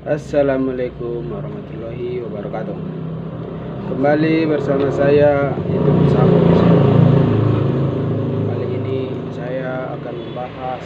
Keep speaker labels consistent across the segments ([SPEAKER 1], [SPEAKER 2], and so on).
[SPEAKER 1] Assalamualaikum warahmatullahi wabarakatuh. Kembali bersama saya YouTube Sahabat Islam. Kali ini saya akan membahas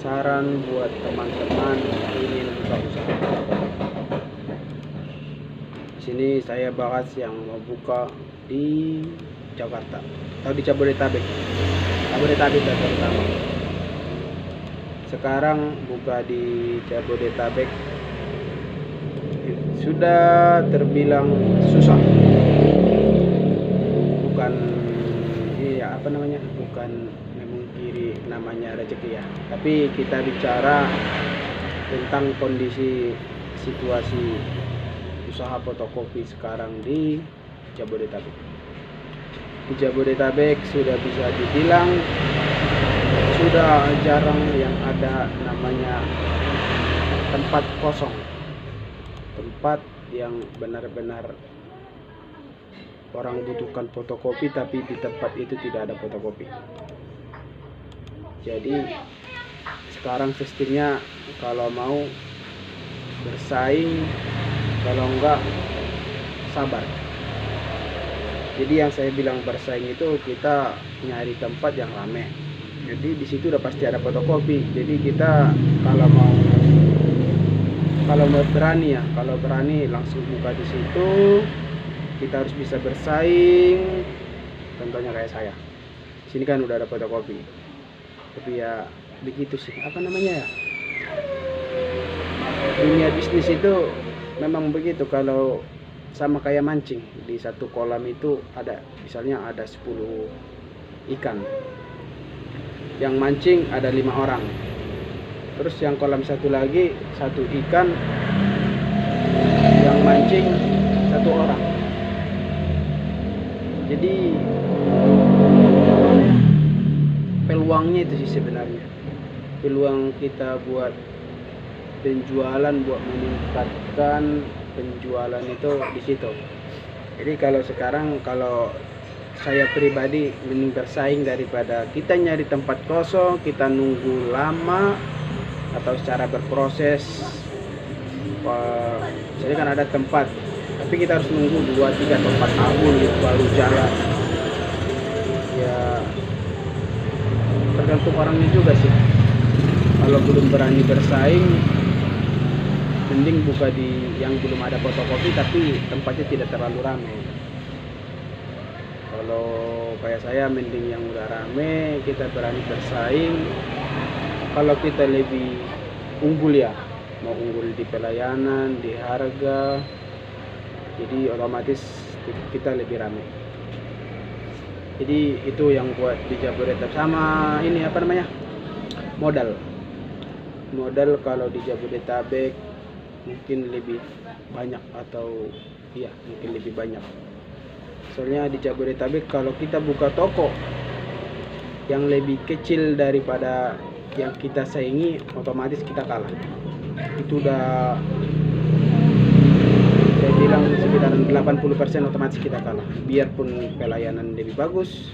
[SPEAKER 1] saran buat teman-teman yang ingin buka usaha. Di sini saya bahas yang mau buka di Jakarta atau di Jabodetabek terutama. Sekarang buka di Jabodetabek sudah terbilang susah. Bukan bukan memungkiri namanya rezeki ya. Tapi kita bicara tentang kondisi situasi usaha fotokopi sekarang di Jabodetabek. Di Jabodetabek sudah bisa dibilang sudah jarang yang ada namanya tempat kosong, tempat yang benar-benar orang butuhkan fotokopi tapi di tempat itu tidak ada fotokopi. Jadi sekarang sistemnya kalau mau bersaing, kalau enggak sabar. Jadi yang saya bilang bersaing itu kita nyari tempat yang rame. Jadi di situ udah pasti ada fotokopi. Jadi kita kalau berani langsung buka di situ. Kita harus bisa bersaing. Contohnya kayak saya. Sini kan udah ada fotokopi. Tapi ya begitu sih. Apa namanya ya? Dunia bisnis itu memang begitu. Kalau sama kayak mancing, di satu kolam itu ada misalnya ada 10 ikan. Yang mancing ada 5 orang. Terus yang kolam satu lagi 1 ikan, yang mancing 1 orang. Jadi peluangnya itu sih sebenarnya. Peluang kita buat penjualan, buat meningkatkan penjualan itu di situ. Jadi kalau sekarang saya pribadi mending bersaing daripada kita nyari tempat kosong, kita nunggu lama atau secara berproses. Jadi kan ada tempat, tapi kita harus nunggu 2, 3 atau 4 tahun gitu baru jalan. Ya tergantung orangnya juga sih. Kalau belum berani bersaing, mending buka di yang belum ada fotokopi tapi tempatnya tidak terlalu ramai. Kalau kayak saya mending yang udah rame, kita berani bersaing. Kalau kita lebih unggul ya, mau unggul di pelayanan, di harga, jadi otomatis kita lebih rame. Jadi itu yang buat di Jabodetabek. Sama ini modal kalau di Jabodetabek mungkin lebih banyak atau mungkin lebih banyak. Soalnya di Jabodetabek kalau kita buka toko yang lebih kecil daripada yang kita saingi, otomatis kita kalah. Itu udah saya bilang sekitar 80% otomatis kita kalah. Biarpun pelayanan lebih bagus,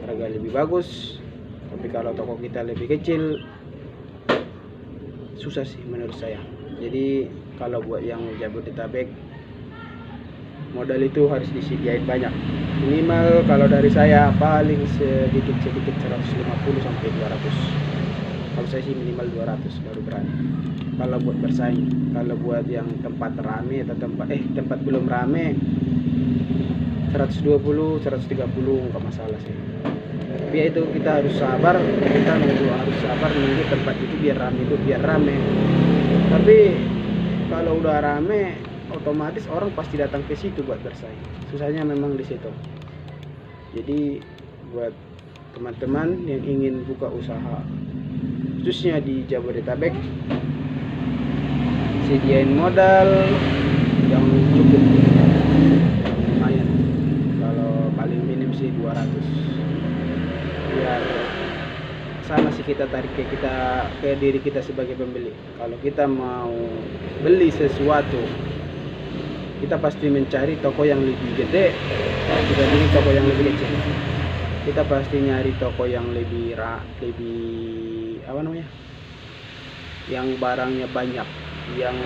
[SPEAKER 1] harga lebih bagus, tapi kalau toko kita lebih kecil susah sih menurut saya. Jadi kalau buat yang Jabodetabek modal itu harus disediain banyak. Minimal kalau dari saya paling sedikit 150 sampai 200. Kalau saya sih minimal 200 baru berani. Kalau buat bersaing, kalau buat yang tempat rame atau tempat belum rame 120, 130 enggak masalah sih. Tapi itu kita harus sabar, nunggu tempat itu biar rame. Tapi kalau udah rame otomatis orang pasti datang ke situ buat bersaing. Susahnya memang di situ. Jadi buat teman-teman yang ingin buka usaha khususnya di Jabodetabek, sediain modal yang cukup, lumayan. Kalau paling minim sih 200. Biar sama sih kita tarik ke diri kita sebagai pembeli. Kalau kita mau beli sesuatu, kita pasti mencari toko yang lebih gede dibanding toko yang lebih kecil. Kita pasti nyari toko yang lebih yang barangnya banyak, yang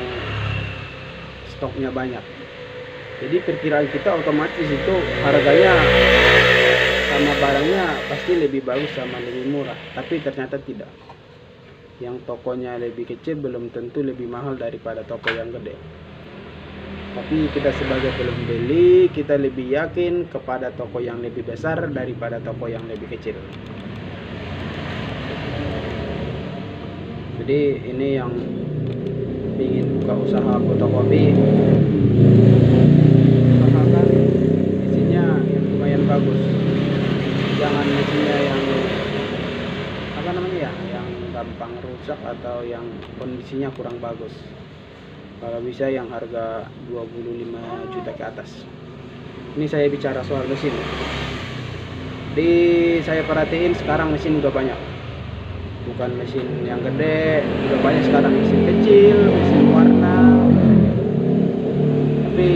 [SPEAKER 1] stoknya banyak. Jadi perkiraan kita otomatis itu harganya sama barangnya pasti lebih bagus sama lebih murah, tapi ternyata tidak. Yang tokonya lebih kecil belum tentu lebih mahal daripada toko yang gede. Tapi kita sebagai pembeli, kita lebih yakin kepada toko yang lebih besar daripada toko yang lebih kecil. Jadi ini yang ingin buka usaha fotokopi, usahakan mesinnya yang lumayan bagus. Jangan mesinnya yang apa namanya ya, yang gampang rusak atau yang kondisinya kurang bagus. Kalau bisa yang harga 25 juta ke atas. Ini saya bicara soal mesin. Saya perhatiin sekarang mesin udah banyak. Bukan mesin yang gede, udah banyak sekarang mesin kecil, mesin warna. Tapi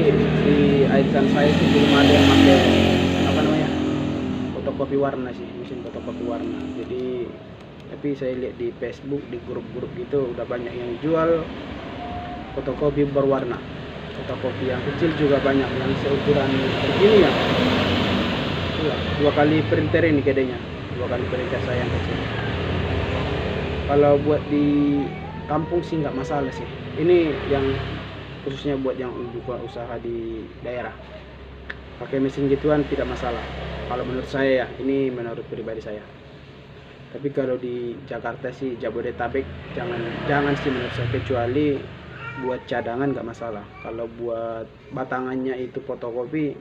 [SPEAKER 1] di aitan saya sih belum ada yang pakai apa namanya, fotokopi warna sih, mesin fotokopi warna. Jadi tapi saya lihat di Facebook, di grup-grup gitu udah banyak yang jual fotokopi berwarna. Fotokopi yang kecil juga banyak, yang seukuran begini ya. Dua kali printer ini gedenya, 2 kali printer saya yang kecil. Kalau buat di kampung sih nggak masalah sih. Ini yang khususnya buat yang buka usaha di daerah, pakai mesin gituan tidak masalah. Kalau menurut saya ya, ini menurut pribadi saya. Tapi kalau di Jakarta sih, Jabodetabek, jangan sih menurut saya, kecuali buat cadangan nggak masalah. Kalau buat batangannya itu fotokopi,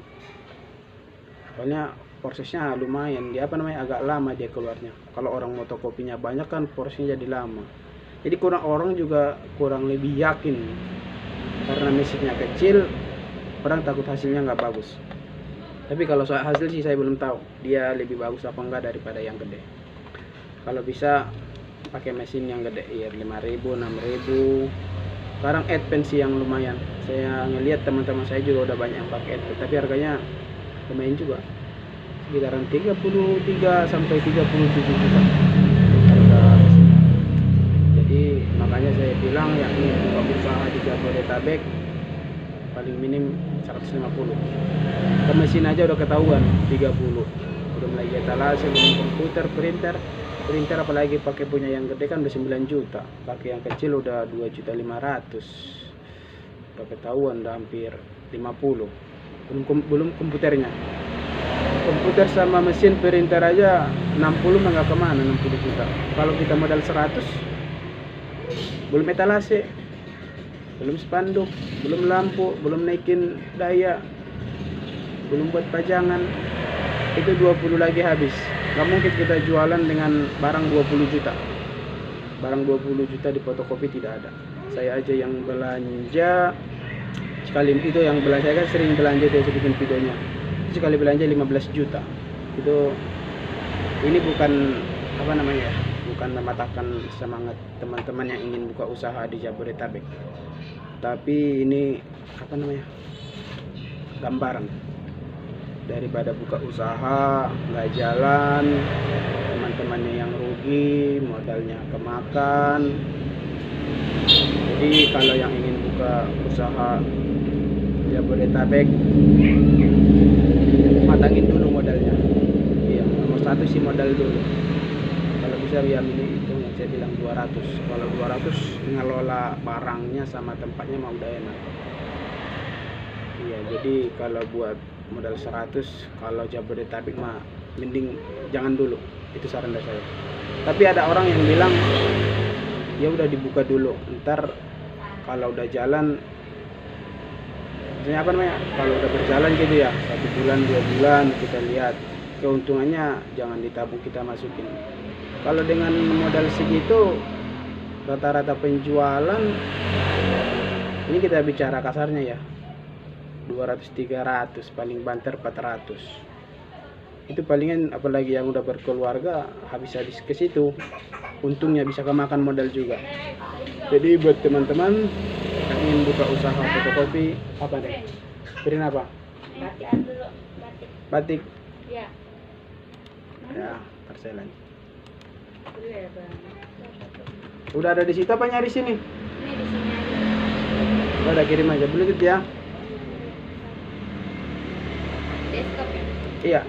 [SPEAKER 1] soalnya prosesnya lumayan, dia apa namanya, agak lama dia keluarnya. Kalau orang fotokopinya banyak kan prosesnya jadi lama. Jadi orang juga kurang lebih yakin karena mesinnya kecil, orang takut hasilnya nggak bagus. Tapi kalau soal hasil sih saya belum tahu dia lebih bagus apa enggak daripada yang gede. Kalau bisa pakai mesin yang gede ya 5.000, 6.000. Sekarang Advance yang lumayan. Saya ngelihat teman-teman saya juga udah banyak yang pakai Advance, tapi harganya lumayan juga. Sekitaran 33 sampai 37 juta harga mesinnya. Jadi makanya saya bilang yang ingin buka usaha di Jabodetabek paling minim 150. Ke mesin aja udah ketahuan 30. Belum lagi etalase, belum komputer, printer apalagi pakai punya yang gede kan udah 9 juta. Pakai yang kecil udah 2.500.000. Udah ketahuan udah hampir 50. Belum komputernya. Komputer sama mesin printer aja 60 nggak kemana, 60 juta. Kalau kita modal 100, belum etalase, belum spanduk, belum lampu, belum naikin daya, belum buat pajangan, itu 20 lagi habis. Nggak mungkin kita jualan dengan barang 20 juta. Barang 20 juta di fotokopi tidak ada. Saya aja yang belanja sekali itu, yang belanja kan sering belanja, dia bikin videonya. Sekali belanja 15 juta. Itu ini bukan apa namanya ya, bukan mematahkan semangat teman-teman yang ingin buka usaha di Jabodetabek. Tapi ini apa namanya, gambaran daripada buka usaha nggak jalan, teman-temannya yang rugi, modalnya kemakan. Jadi kalau yang ingin buka usaha Jabodetabek, matangin dulu modalnya. Iya, nomor 1 sih modal dulu. Kalau bisa ya milih itu yang saya bilang 200. Kalau 200 ngelola barangnya sama tempatnya mau udah enak. Iya, jadi kalau buat modal 100, kalau Jabodetabek mah mending jangan dulu. Itu saran dari saya. Tapi ada orang yang bilang ya udah dibuka dulu, ntar kalau udah jalan, misalnya apa namanya, kalau udah berjalan gitu ya, 1 bulan 2 bulan kita lihat keuntungannya, jangan ditabung, kita masukin. Kalau dengan modal segitu rata-rata penjualan, ini kita bicara kasarnya ya, 200-300, paling banter 400. Itu palingan, apalagi yang udah berkeluarga, habis-habis ke situ. Untungnya bisa kemakan modal juga. Jadi buat teman-teman yang ingin buka usaha fotokopi, apa deh? Print apa?
[SPEAKER 2] Batik dulu, batik.
[SPEAKER 1] Batik.
[SPEAKER 2] Ya.
[SPEAKER 1] Ya, parselan.
[SPEAKER 2] Dulu ya, Bang.
[SPEAKER 1] Udah ada di situ apa nyari sini?
[SPEAKER 2] Ini di sini aja.
[SPEAKER 1] Udah kirim aja Bluetooth ya.
[SPEAKER 2] Desktop ya.
[SPEAKER 1] Iya.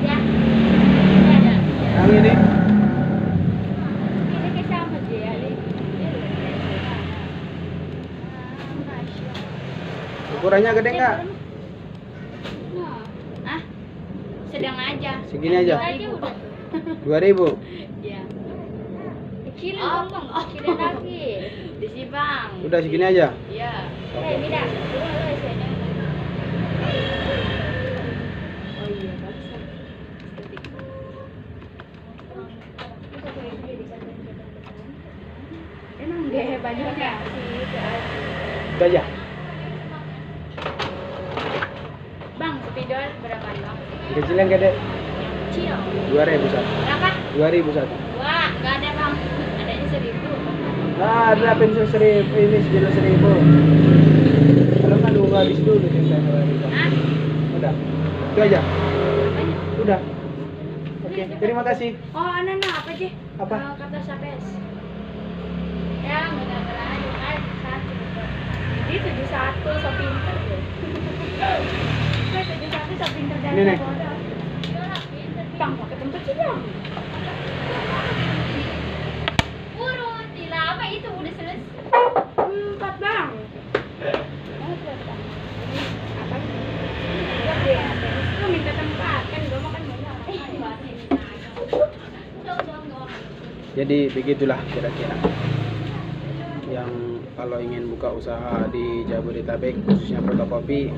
[SPEAKER 2] Ya. Ini ada.
[SPEAKER 1] Yang ini
[SPEAKER 2] Ini kayak sama aja ya.
[SPEAKER 1] ukurannya gede nggak?
[SPEAKER 2] Ah, sedang aja.
[SPEAKER 1] Segini aja.
[SPEAKER 2] Aja udah.
[SPEAKER 1] 2000.
[SPEAKER 2] Iya. Kecilin dong, Bang. Kecilin lagi. Di sini, Bang.
[SPEAKER 1] Udah segini aja.
[SPEAKER 2] Iya.
[SPEAKER 1] Oke.
[SPEAKER 2] Ini dah. Oh iya, bagus. Emang dia banyaknya sih.
[SPEAKER 1] Itu aja.
[SPEAKER 2] Bang, spidol berapa Bang?
[SPEAKER 1] Yang kecil yang gede.
[SPEAKER 2] Yang kecil.
[SPEAKER 1] 2000 satu.
[SPEAKER 2] Berapa?
[SPEAKER 1] 2000 satu.
[SPEAKER 2] Wah, nggak ada Bang. Adanya 1000.
[SPEAKER 1] Nah, ada pensil 1000 ini segini 1000. Kalau nggak nunggu habis dulu tinggal
[SPEAKER 2] Ah,
[SPEAKER 1] Udah. Itu aja.
[SPEAKER 2] apanya?
[SPEAKER 1] Udah. Oke, terima kasih.
[SPEAKER 2] Oh, apa aja?
[SPEAKER 1] Apa?
[SPEAKER 2] Kata Sapes. Ya, nggak ada lagi. Satu. Jadi 71 so pinter deh. 71 so pinter dan
[SPEAKER 1] Ini nih.
[SPEAKER 2] bodoh. Bang, pakai tempat sih Bang. Urut, lama itu udah selesai. 4 Bang. Apa? Lu minta tempat kan gua makan banyak.
[SPEAKER 1] Jadi begitulah kira-kira yang kalau ingin buka usaha di Jabodetabek khususnya fotokopi,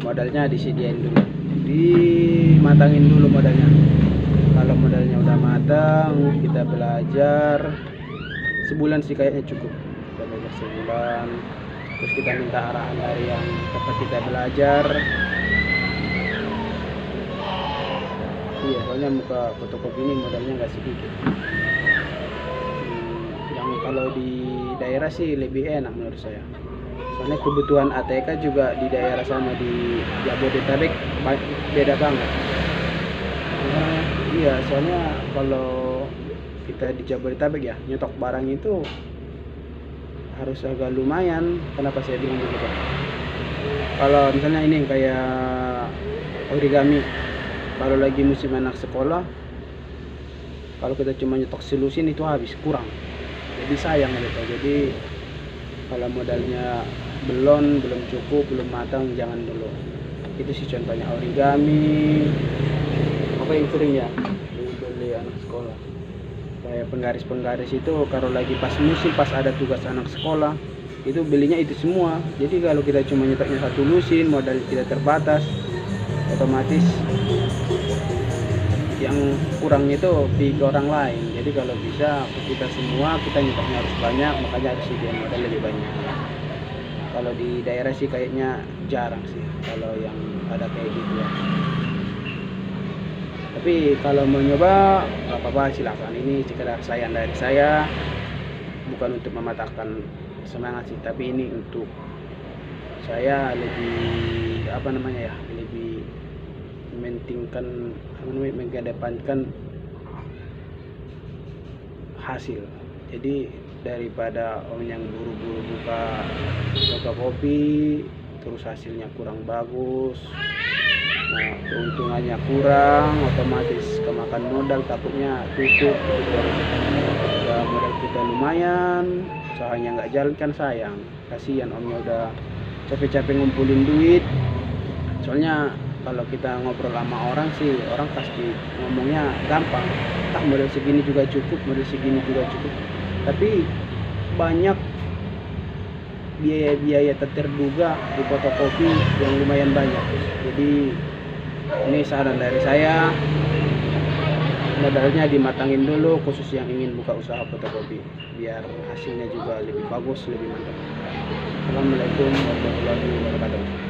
[SPEAKER 1] modalnya disediain dulu, dimatangin dulu modalnya. Kalau modalnya udah matang, kita belajar sebulan sih kayaknya cukup. Kita belajar sebulan, terus kita minta arahan dari yang tempat kita belajar. Iya, soalnya muka fotokopi ini modalnya nggak sedikit. Yang kalau di daerah sih lebih enak menurut saya. Soalnya kebutuhan ATK juga di daerah sama di Jabodetabek beda banget. Iya, soalnya kalau kita di Jabodetabek ya nyetok barang itu harus agak lumayan. Kenapa saya bilang begitu? Kalau misalnya ini kayak origami, kalau lagi musim anak sekolah, kalau kita cuma nyetok selusin itu habis, kurang, jadi sayang gitu. Jadi kalau modalnya belum cukup, belum matang, jangan dulu. Itu sih contohnya origami. Apa yang sering ya beli anak sekolah, kayak penggaris itu kalau lagi pas musim, pas ada tugas anak sekolah, itu belinya itu semua. Jadi kalau kita cuma nyetoknya satu lusin, modal tidak terbatas, otomatis yang kurangnya itu ke orang lain. Jadi kalau bisa kita semua, kita nyetoknya harus banyak, makanya harus sediain modal lebih banyak. Kalau di daerah sih kayaknya jarang sih kalau yang ada kayak gitu ya. Tapi kalau mau nyoba nggak apa-apa, silakan. Ini sekedar saran dari saya, bukan untuk mematahkan semangat sih, tapi ini untuk saya lebih lebih mementingkan, mengedepankan hasil. Jadi daripada orang yang buru-buru buka fotokopi terus hasilnya kurang bagus, nah keuntungannya kurang, otomatis kemakan modal, takutnya tutup. Udah modal kita lumayan, usahanya nggak jalan kan sayang, kasihan omnya udah capek-capek ngumpulin duit. Soalnya kalau kita ngobrol sama orang sih, orang pasti ngomongnya gampang, modal segini juga cukup, modal segini juga cukup, tapi banyak biaya-biaya tak terduga di fotokopi yang lumayan banyak. Jadi ini saran dari saya, modalnya dimatangin dulu, khusus yang ingin buka usaha fotokopi, biar hasilnya juga lebih bagus, lebih mantap. Assalamualaikum warahmatullahi wabarakatuh.